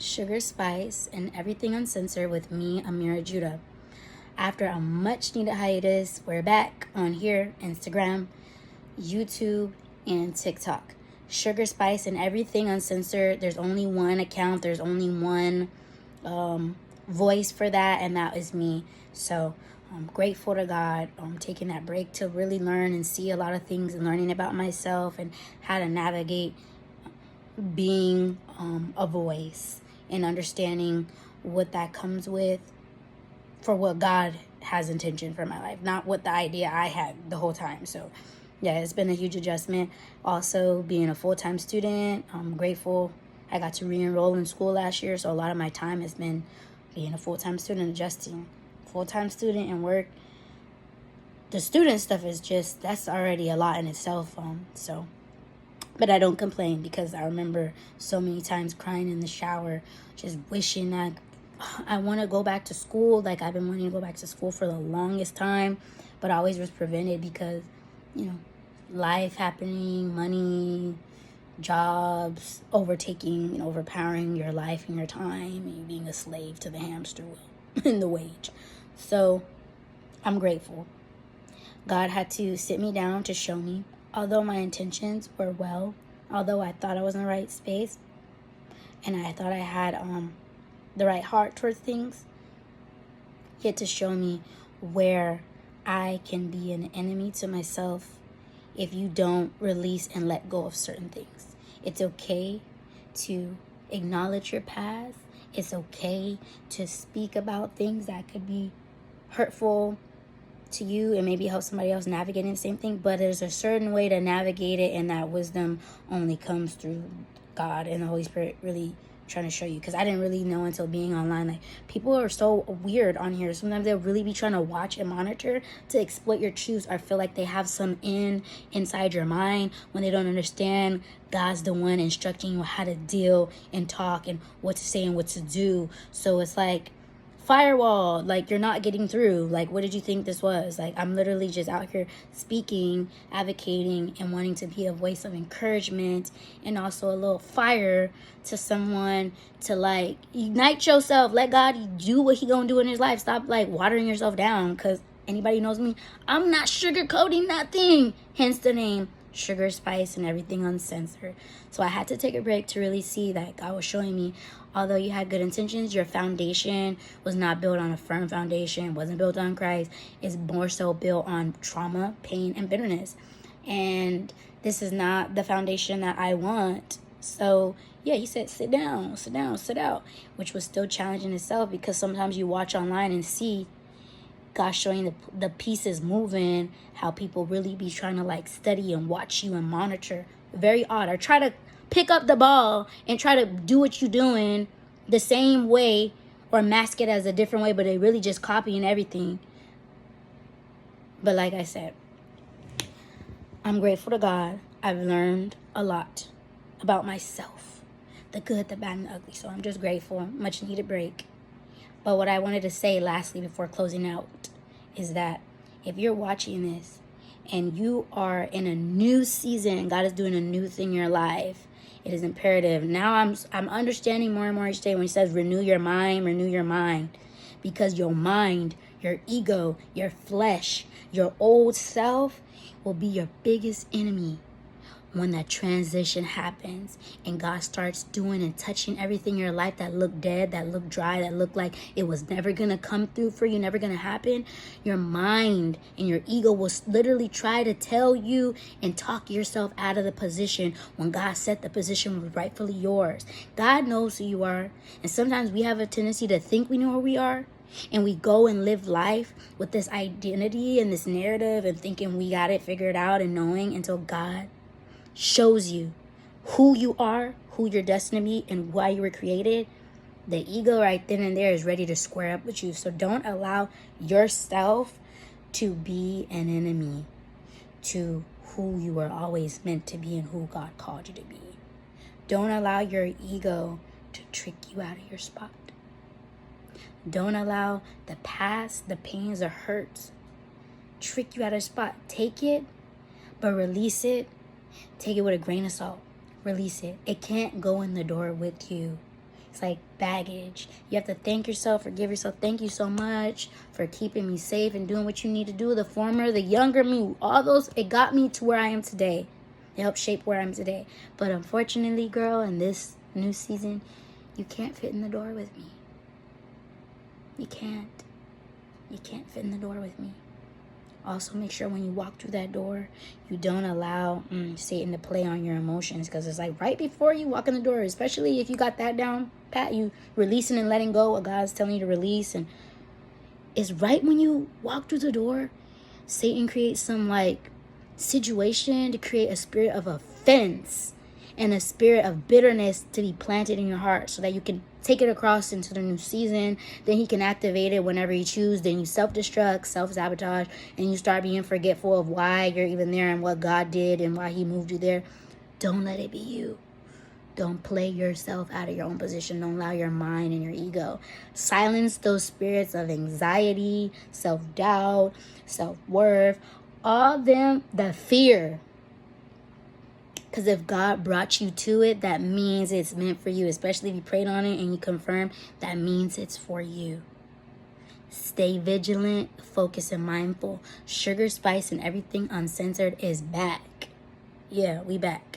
Sugar, Spice, and Everything Uncensored with me, Amira Judah. After a much needed hiatus, we're back on here, Instagram, YouTube, and TikTok. Sugar, Spice, and Everything Uncensored. There's only one account, there's only one voice for that, and that is me. So I'm grateful to God. I'm taking that break to really learn and see a lot of things and learning about myself and how to navigate being a voice and understanding what that comes with for what God has intention for my life, not what the idea I had the whole time. So yeah, it's been a huge adjustment. Also, being a full-time student, I'm grateful I got to re-enroll in school last year, so a lot of my time has been being a full-time student, adjusting. Full-time student and work. The student stuff is just, that's already a lot in itself. But I don't complain, because I remember so many times crying in the shower, just wishing that I want to go back to school. Like, I've been wanting to go back to school for the longest time, but I always was prevented because, life happening, money, jobs, overtaking and overpowering your life and your time, and you being a slave to the hamster wheel and the wage. So I'm grateful. God had to sit me down to show me, although my intentions were well, although I thought I was in the right space, and I thought I had the right heart towards things, He had to show me where I can be an enemy to myself if you don't release and let go of certain things. It's okay to acknowledge your past. It's okay to speak about things that could be hurtful to you and maybe help somebody else navigating the same thing, but there's a certain way to navigate it, and that wisdom only comes through God and the Holy Spirit really trying to show you. Because I didn't really know until being online, like, people are so weird on here. Sometimes they'll really be trying to watch and monitor to exploit your truths, or feel like they have some inside your mind, when they don't understand God's the one instructing you how to deal and talk and what to say and what to do. So it's like firewall, like, you're not getting through. Like, what did you think this was? Like, I'm literally just out here speaking, advocating, and wanting to be a voice of encouragement, and also a little fire to someone to, like, ignite yourself. Let God do what He gonna do in His life. Stop, like, watering yourself down, because anybody knows me, I'm not sugarcoating nothing. Hence the name Sugar, Spice, and Everything Uncensored. So I had to take a break to really see that God was showing me, although you had good intentions, your foundation was not built on a firm foundation, wasn't built on Christ. It's more so built on trauma, pain, and bitterness. And this is not the foundation that I want. So yeah, He said, sit down, sit out, which was still challenging itself, because sometimes you watch online and see God showing the pieces moving, how people really be trying to, like, study and watch you and monitor. Very odd. Or try to pick up the ball and try to do what you're doing the same way, or mask it as a different way, but they really just copying everything. But like I said, I'm grateful to God. I've learned a lot about myself, the good, the bad, and the ugly. So I'm just grateful. Much needed break. But what I wanted to say lastly before closing out is that if you're watching this and you are in a new season and God is doing a new thing in your life, it is imperative. Now I'm understanding more and more each day when He says renew your mind, because your mind, your ego, your flesh, your old self will be your biggest enemy when that transition happens and God starts doing and touching everything in your life that looked dead, that looked dry, that looked like it was never gonna come through for you, never gonna happen. Your mind and your ego will literally try to tell you and talk yourself out of the position when God said the position was rightfully yours. God knows who you are, and sometimes we have a tendency to think we know who we are, and we go and live life with this identity and this narrative and thinking we got it figured out and knowing, until God shows you who you are, who you're destined to be, and why you were created. The ego right then and there is ready to square up with you. So don't allow yourself to be an enemy to who you were always meant to be and who God called you to be. Don't allow your ego to trick you out of your spot. Don't allow the past, the pains, the hurts trick you out of your spot. Take it, but release it. Take it with a grain of salt. Release it. It can't go in the door with you. It's like baggage. You have to thank yourself, forgive yourself. Thank you so much for keeping me safe and doing what you need to do. The former, the younger me, all those, it got me to where I am today. It helped shape where I am today. But unfortunately, girl, in this new season, you can't fit in the door with me. You can't. You can't fit in the door with me. Also, make sure when you walk through that door, you don't allow Satan to play on your emotions, because it's like right before you walk in the door, especially if you got that down pat, you releasing and letting go what God's telling you to release, and it's right when you walk through the door, Satan creates some like situation to create a spirit of offense and a spirit of bitterness to be planted in your heart, so that you can take it across into the new season. Then he can activate it whenever he chooses. Then you self-destruct, self-sabotage, and you start being forgetful of why you're even there and what God did and why he moved you there. Don't let it be you. Don't play yourself out of your own position. Don't allow your mind and your ego. Silence those spirits of anxiety, self-doubt, self-worth, all them, the fear. Because if God brought you to it, that means it's meant for you. Especially if you prayed on it and you confirm, that means it's for you. Stay vigilant, focused, and mindful. Sugar, Spice, and Everything Uncensored is back. Yeah, we back.